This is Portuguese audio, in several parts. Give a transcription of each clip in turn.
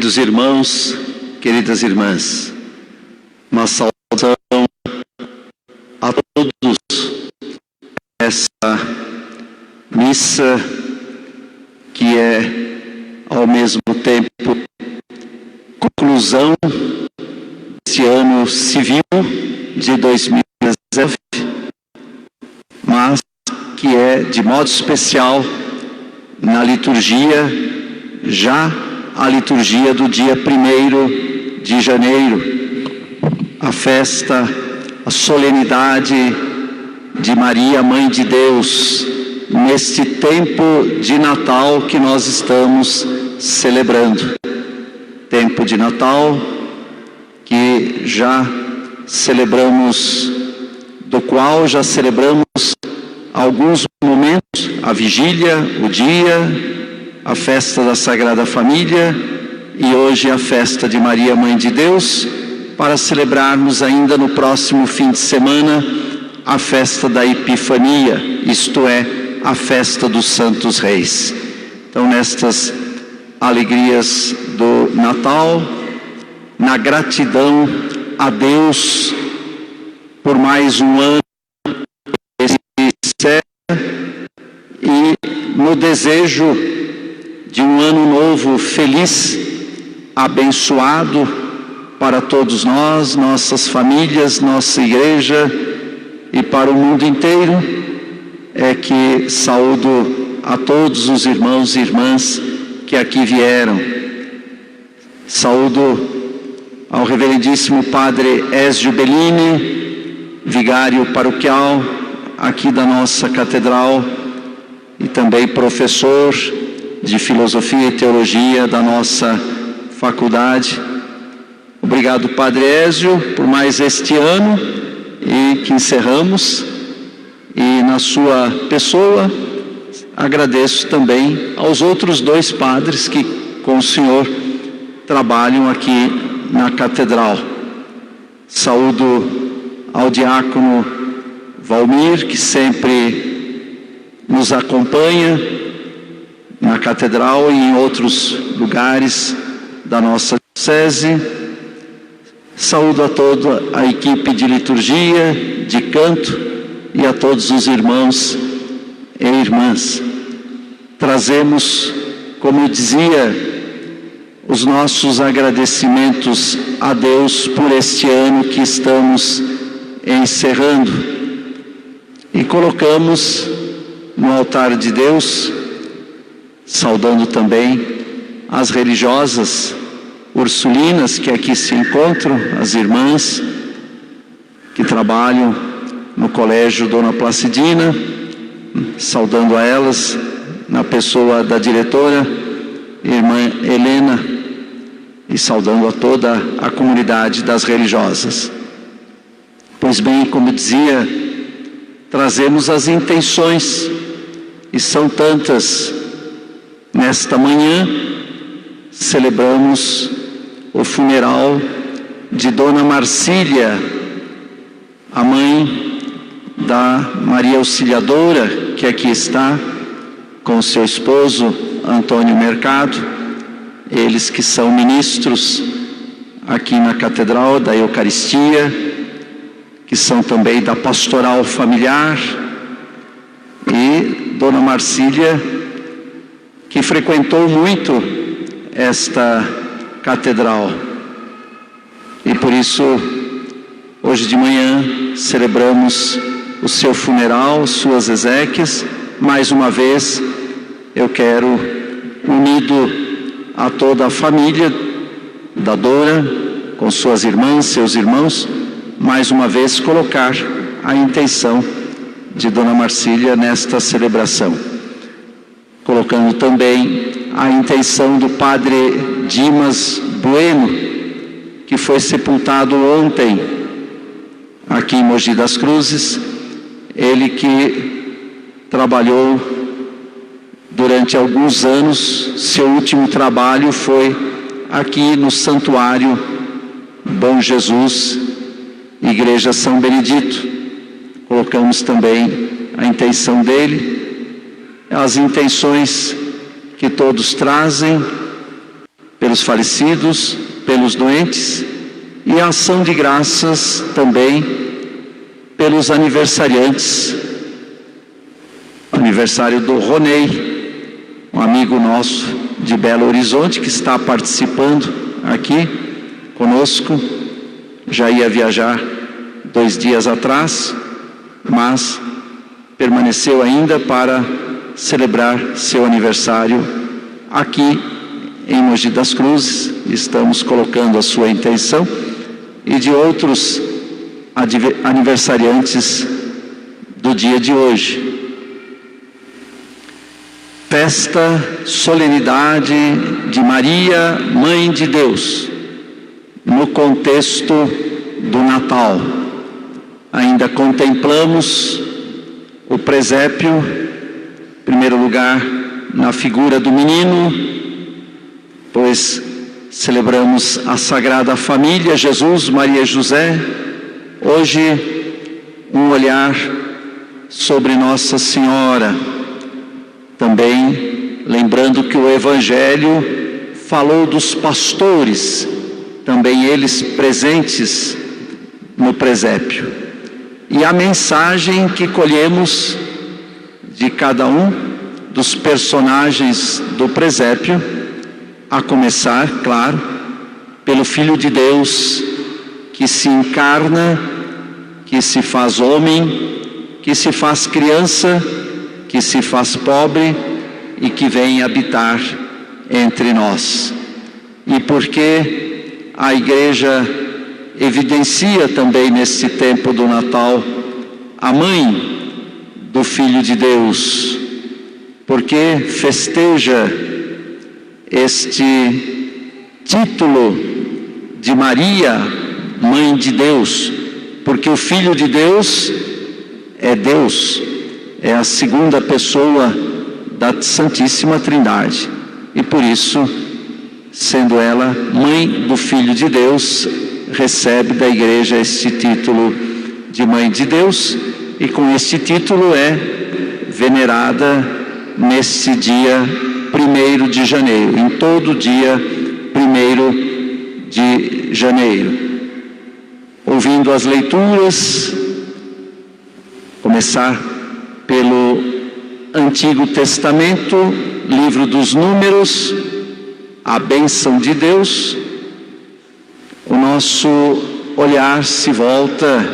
Queridos irmãos, queridas irmãs, uma saudação a todos nessa missa que é ao mesmo tempo conclusão desse ano civil de 2019, mas que é de modo especial na liturgia, já a liturgia do dia 1º de janeiro, a festa, a solenidade de Maria, Mãe de Deus, neste tempo de Natal que nós estamos celebrando. Tempo de Natal que já celebramos, do qual já celebramos alguns momentos, a vigília, o dia, a festa da Sagrada Família e hoje a festa de Maria, Mãe de Deus, para celebrarmos ainda no próximo fim de semana a festa da Epifania, isto é, a festa dos Santos Reis. Então, nestas alegrias do Natal, na gratidão a Deus por mais um ano esse e no desejo de um ano novo feliz, abençoado para todos nós, nossas famílias, nossa igreja e para o mundo inteiro, é que saúdo a todos os irmãos e irmãs que aqui vieram. Saúdo ao reverendíssimo Padre Ézio Bellini, vigário paroquial aqui da nossa catedral e também professor de Filosofia e Teologia da nossa faculdade. Obrigado, Padre Ézio, por mais este ano e que encerramos. E na sua pessoa, agradeço também aos outros 2 padres que com o senhor trabalham aqui na catedral. Saúdo ao diácono Valmir, que sempre nos acompanha na catedral e em outros lugares da nossa diocese. Saúdo a toda a equipe de liturgia, de canto e a todos os irmãos e irmãs. Trazemos, como eu dizia, os nossos agradecimentos a Deus por este ano que estamos encerrando e colocamos no altar de Deus, saudando também as religiosas ursulinas que aqui se encontram, as irmãs que trabalham no Colégio Dona Placidina, saudando a elas na pessoa da diretora, irmã Helena, e saudando a toda a comunidade das religiosas. Pois bem, como dizia, trazemos as intenções, e são tantas. Nesta manhã, celebramos o funeral de Dona Marcília, a mãe da Maria Auxiliadora, que aqui está com seu esposo Antônio Mercado, eles que são ministros aqui na Catedral da Eucaristia, que são também da Pastoral Familiar, e Dona Marcília, que frequentou muito esta catedral. E por isso, hoje de manhã, celebramos o seu funeral, suas exéquias. Mais uma vez, eu quero, unido a toda a família da Dora, com suas irmãs, seus irmãos, mais uma vez colocar a intenção de Dona Marcília nesta celebração. Colocando também a intenção do Padre Dimas Bueno, que foi sepultado ontem aqui em Mogi das Cruzes. Ele que trabalhou durante alguns anos, seu último trabalho foi aqui no Santuário Bom Jesus, Igreja São Benedito. Colocamos também a intenção dele, as intenções que todos trazem pelos falecidos, pelos doentes, e a ação de graças também pelos aniversariantes. Aniversário do Ronei, um amigo nosso de Belo Horizonte, que está participando aqui conosco. Já ia viajar 2 dias atrás, mas permaneceu ainda para celebrar seu aniversário aqui em Mogi das Cruzes. Estamos colocando a sua intenção e de outros aniversariantes do dia de hoje. Festa, solenidade de Maria, Mãe de Deus, no contexto do Natal. Ainda contemplamos o presépio, em primeiro lugar, na figura do menino, pois celebramos a Sagrada Família, Jesus, Maria e José. Hoje, um olhar sobre Nossa Senhora. Também lembrando que o Evangelho falou dos pastores, também eles presentes no presépio. E a mensagem que colhemos de cada um dos personagens do presépio, a começar, claro, pelo Filho de Deus, que se encarna, que se faz homem, que se faz criança, que se faz pobre e que vem habitar entre nós. E porque a Igreja evidencia também nesse tempo do Natal a mãe do Filho de Deus, porque festeja este título de Maria, Mãe de Deus, porque o Filho de Deus, é a segunda pessoa da Santíssima Trindade, e por isso, sendo ela Mãe do Filho de Deus, recebe da Igreja este título de Mãe de Deus, e com este título é venerada nesse dia 1º de janeiro, em todo dia 1º de janeiro. Ouvindo as leituras, começar pelo Antigo Testamento, livro dos Números, a bênção de Deus. O nosso olhar se volta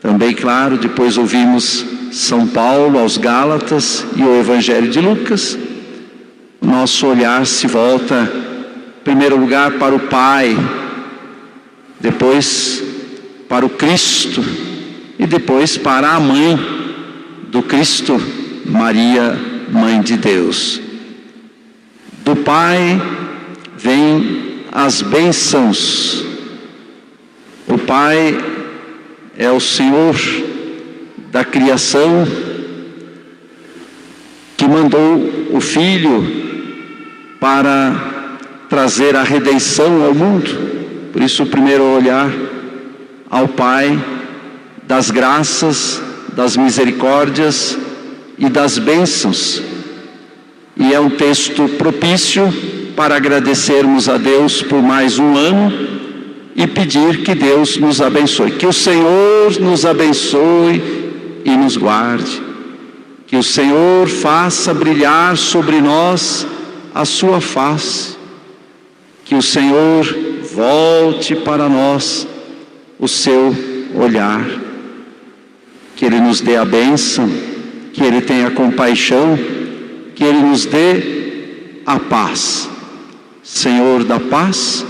também, claro, depois ouvimos São Paulo aos Gálatas e o Evangelho de Lucas. O nosso olhar se volta, em primeiro lugar, para o Pai, depois para o Cristo e depois para a Mãe do Cristo, Maria, Mãe de Deus. Do Pai vem as bênçãos. O Pai é o Senhor da criação, que mandou o Filho para trazer a redenção ao mundo. Por isso o primeiro olhar ao Pai das graças, das misericórdias e das bênçãos. E é um texto propício para agradecermos a Deus por mais um ano e pedir que Deus nos abençoe. Que o Senhor nos abençoe e nos guarde. Que o Senhor faça brilhar sobre nós a sua face. Que o Senhor volte para nós o seu olhar. Que Ele nos dê a bênção, que Ele tenha compaixão, que Ele nos dê a paz. Senhor da paz,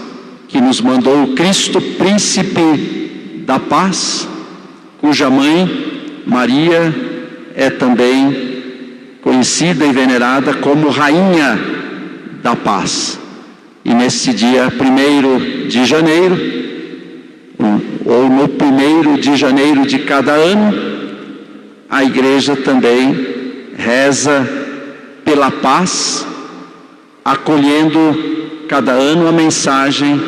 que nos mandou o Cristo, príncipe da paz, cuja mãe, Maria, é também conhecida e venerada como Rainha da Paz. E nesse dia 1º de janeiro, ou no 1º de janeiro de cada ano, a Igreja também reza pela paz, acolhendo cada ano a mensagem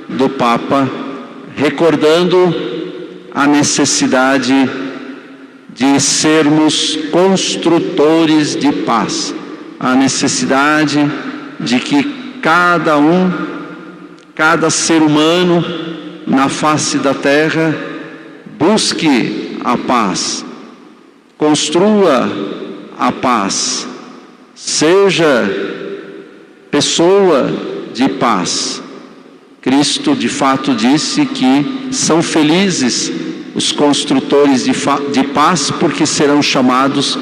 do Papa, recordando a necessidade de sermos construtores de paz, a necessidade de que cada ser humano na face da terra busque a paz, construa a paz, seja pessoa de paz. Cristo de fato disse que são felizes os construtores de paz, porque serão chamados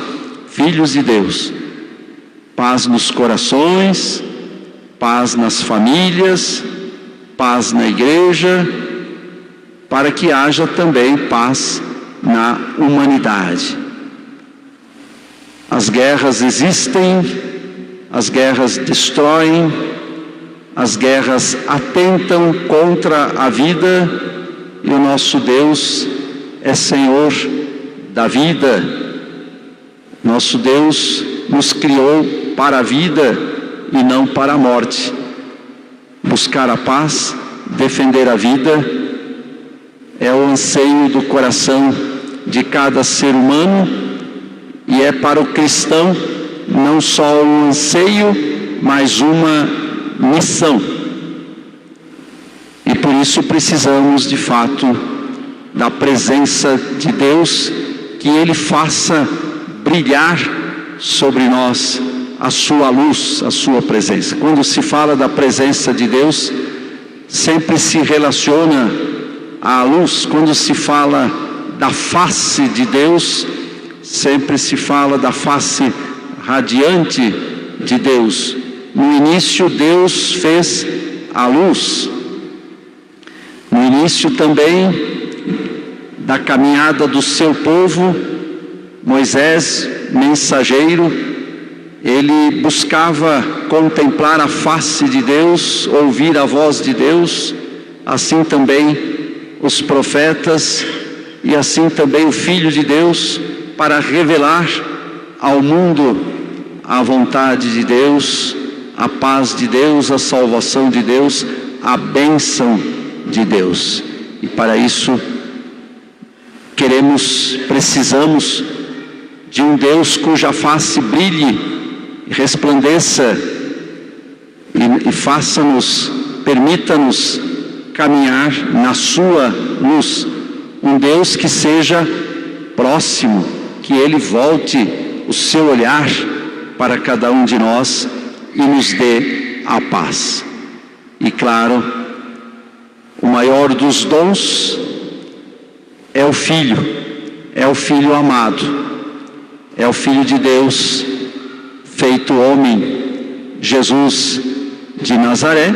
filhos de Deus. Paz nos corações, paz nas famílias, paz na igreja, para que haja também paz na humanidade. As guerras existem, as guerras destroem, as guerras atentam contra a vida, e o nosso Deus é Senhor da vida. Nosso Deus nos criou para a vida e não para a morte. Buscar a paz, defender a vida, é o anseio do coração de cada ser humano, e é para o cristão não só um anseio, mas uma missão. E por isso precisamos de fato da presença de Deus, que Ele faça brilhar sobre nós a sua luz, a sua presença. Quando se fala da presença de Deus, sempre se relaciona à luz. Quando se fala da face de Deus, sempre se fala da face radiante de Deus. No início, Deus fez a luz. No início também da caminhada do seu povo, Moisés, mensageiro, ele buscava contemplar a face de Deus, ouvir a voz de Deus. Assim também os profetas, e assim também o Filho de Deus, para revelar ao mundo a vontade de Deus, a paz de Deus, a salvação de Deus, a bênção de Deus. E para isso precisamos de um Deus cuja face brilhe, resplandeça e permita-nos caminhar na sua luz. Um Deus que seja próximo, que Ele volte o seu olhar para cada um de nós e nos dê a paz. E claro, o maior dos dons é o Filho amado, é o Filho de Deus feito homem, Jesus de Nazaré,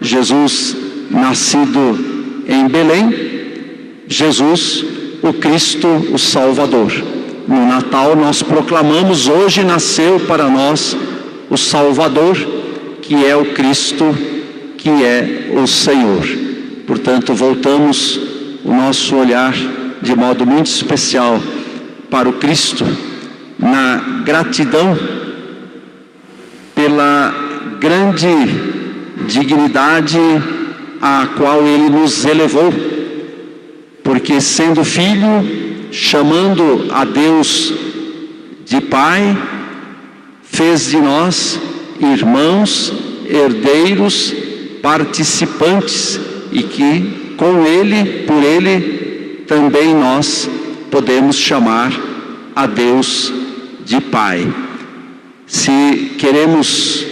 Jesus nascido em Belém, Jesus, o Cristo, o Salvador. No Natal nós proclamamos: hoje nasceu para nós o Salvador, que é o Cristo, que é o Senhor. Portanto, voltamos o nosso olhar de modo muito especial para o Cristo, na gratidão pela grande dignidade a qual Ele nos elevou, porque sendo Filho, chamando a Deus de Pai, fez de nós irmãos, herdeiros, participantes, e que com Ele, por Ele, também nós podemos chamar a Deus de Pai. Se queremos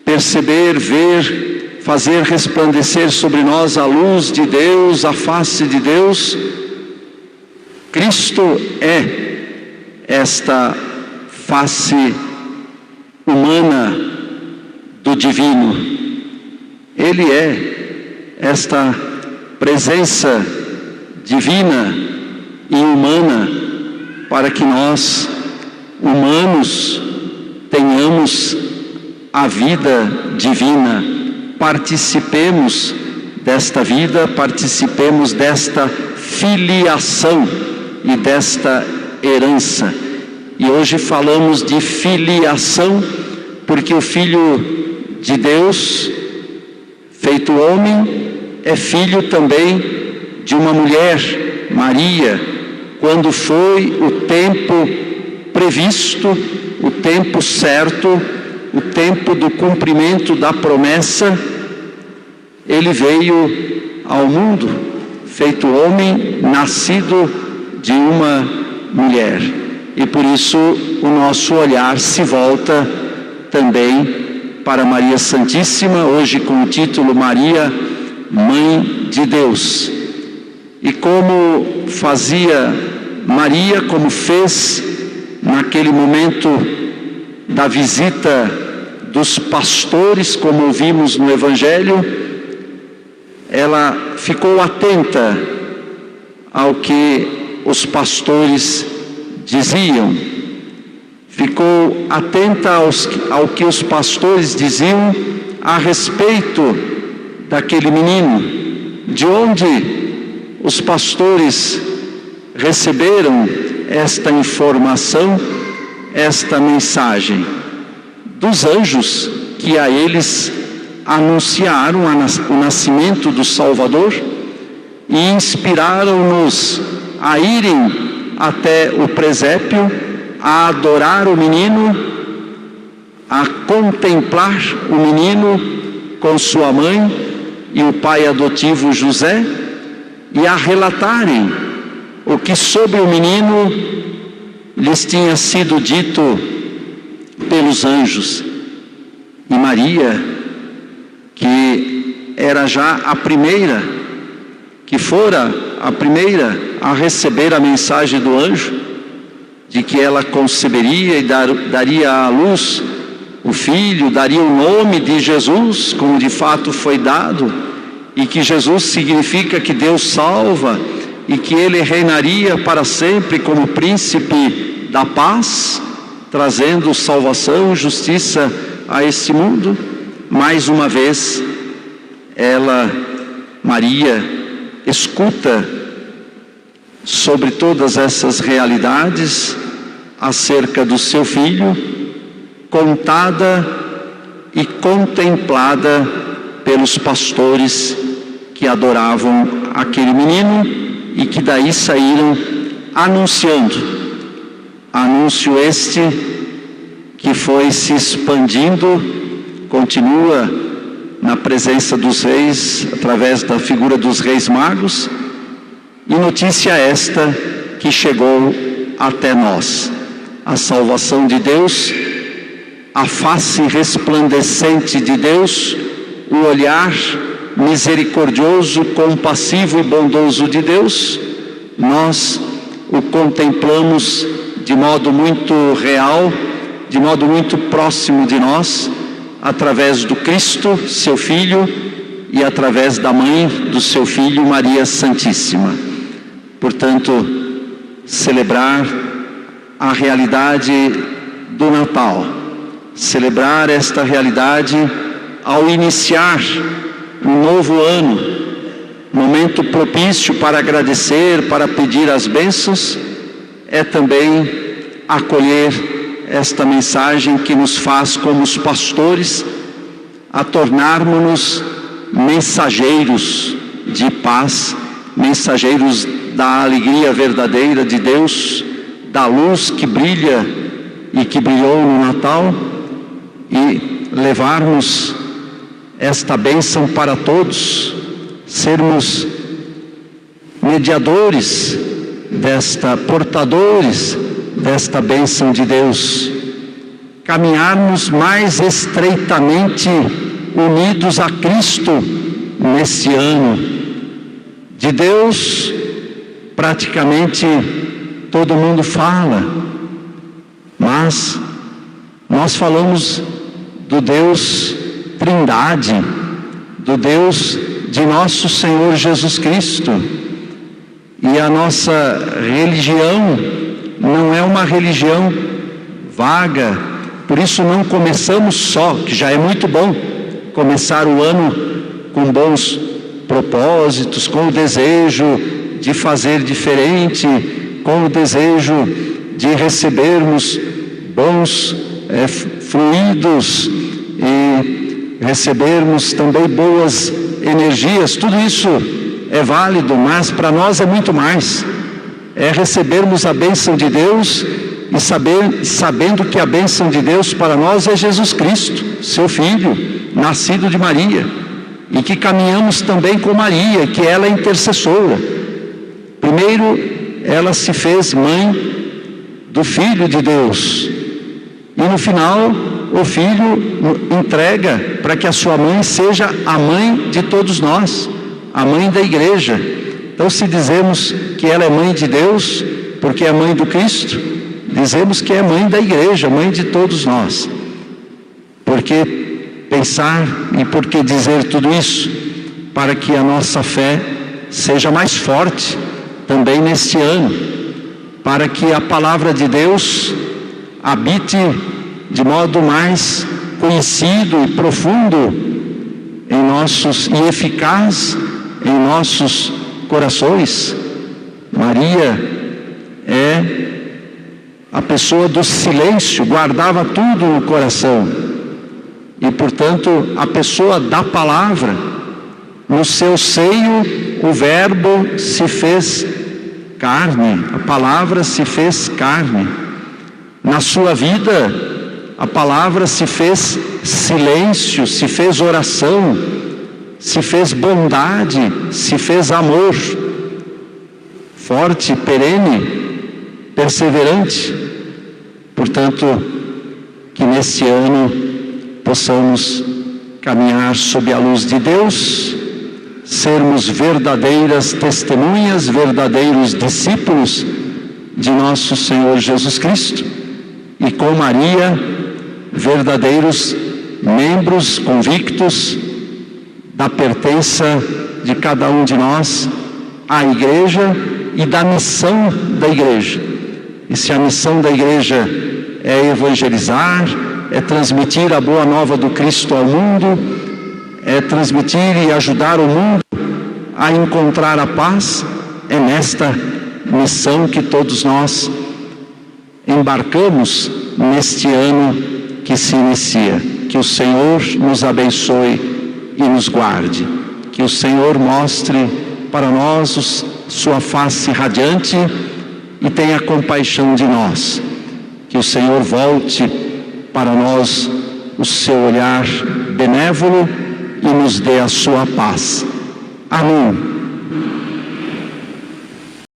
perceber, ver, fazer resplandecer sobre nós a luz de Deus, a face de Deus, Cristo é esta face humana do divino. Ele é esta presença divina e humana, para que nós, humanos, tenhamos a vida divina, participemos desta vida, participemos desta filiação e desta herança. E hoje falamos de filiação, porque o Filho de Deus, feito homem, é filho também de uma mulher, Maria, quando foi o tempo previsto, o tempo certo, o tempo do cumprimento da promessa, ele veio ao mundo, feito homem, nascido de uma mulher. E por isso o nosso olhar se volta também para Maria Santíssima, hoje com o título Maria, Mãe de Deus. E como fazia Maria, como fez naquele momento da visita dos pastores, como ouvimos no Evangelho, ela ficou atenta ao que os pastores diziam, ficou atenta ao que os pastores diziam a respeito daquele menino, de onde os pastores receberam esta informação, esta mensagem dos anjos que a eles anunciaram o nascimento do Salvador e inspiraram-nos a irem até o presépio, a adorar o menino, a contemplar o menino com sua mãe e o pai adotivo José, e a relatarem o que sobre o menino lhes tinha sido dito pelos anjos. E Maria, que era já a primeira, que fora a primeira a receber a mensagem do anjo, de que ela conceberia e daria à luz o filho, daria o nome de Jesus, como de fato foi dado, e que Jesus significa que Deus salva, e que ele reinaria para sempre como príncipe da paz, trazendo salvação, justiça a esse mundo. Mais uma vez, Maria, escuta sobre todas essas realidades acerca do seu filho, contada e contemplada pelos pastores que adoravam aquele menino e que daí saíram anunciando. Anúncio este que foi se expandindo, continua na presença dos reis, através da figura dos reis magos, e notícia esta que chegou até nós: a salvação de Deus, a face resplandecente de Deus, o olhar misericordioso, compassivo e bondoso de Deus. Nós o contemplamos de modo muito real, de modo muito próximo de nós, através do Cristo, seu Filho, e através da mãe do seu Filho, Maria Santíssima. Portanto, celebrar a realidade do Natal, celebrar esta realidade ao iniciar um novo ano, momento propício para agradecer, para pedir as bênçãos, é também acolher esta mensagem que nos faz, como os pastores, a tornarmos-nos mensageiros de paz, mensageiros da alegria verdadeira de Deus, da luz que brilha e que brilhou no Natal, e levarmos esta bênção para todos, sermos mediadores portadores desta bênção de Deus, caminharmos mais estreitamente unidos a Cristo nesse ano. De Deus, praticamente todo mundo fala, mas nós falamos do Deus Trindade, do Deus de nosso Senhor Jesus Cristo. E a nossa religião não é uma religião vaga, por isso não começamos só, que já é muito bom, começar o ano com bons propósitos, com o desejo de fazer diferente, com o desejo de recebermos bons fluidos e recebermos também boas energias. Tudo isso é válido, mas para nós é muito mais. É recebermos a bênção de Deus e sabendo que a bênção de Deus para nós é Jesus Cristo, seu Filho, nascido de Maria, e que caminhamos também com Maria, que ela é intercessora. Primeiro, ela se fez mãe do Filho de Deus, e no final, o Filho entrega para que a sua mãe seja a mãe de todos nós, a mãe da igreja. Então, se dizemos que ela é mãe de Deus, porque é mãe do Cristo, dizemos que é mãe da igreja, mãe de todos nós. Por que pensar e por que dizer tudo isso? Para que a nossa fé seja mais forte também neste ano, para que a palavra de Deus habite de modo mais conhecido e profundo em nossos, e eficaz em nossos corações. Maria é a pessoa do silêncio, guardava tudo no coração, e portanto a pessoa da palavra. No seu seio o verbo se fez carne, a palavra se fez carne. Na sua vida a palavra se fez silêncio, se fez oração, se fez bondade, se fez amor, forte, perene, perseverante. Portanto, que nesse ano possamos caminhar sob a luz de Deus, sermos verdadeiras testemunhas, verdadeiros discípulos de nosso Senhor Jesus Cristo, e com Maria, verdadeiros membros convictos da pertença de cada um de nós à igreja e da missão da igreja. E se a missão da igreja é evangelizar, é transmitir a boa nova do Cristo ao mundo, é transmitir e ajudar o mundo a encontrar a paz, é nesta missão que todos nós embarcamos neste ano que se inicia. Que o Senhor nos abençoe e nos guarde. Que o Senhor mostre para nós sua face radiante e tenha compaixão de nós. Que o Senhor volte para nós o seu olhar benévolo e nos dê a sua paz. Amém.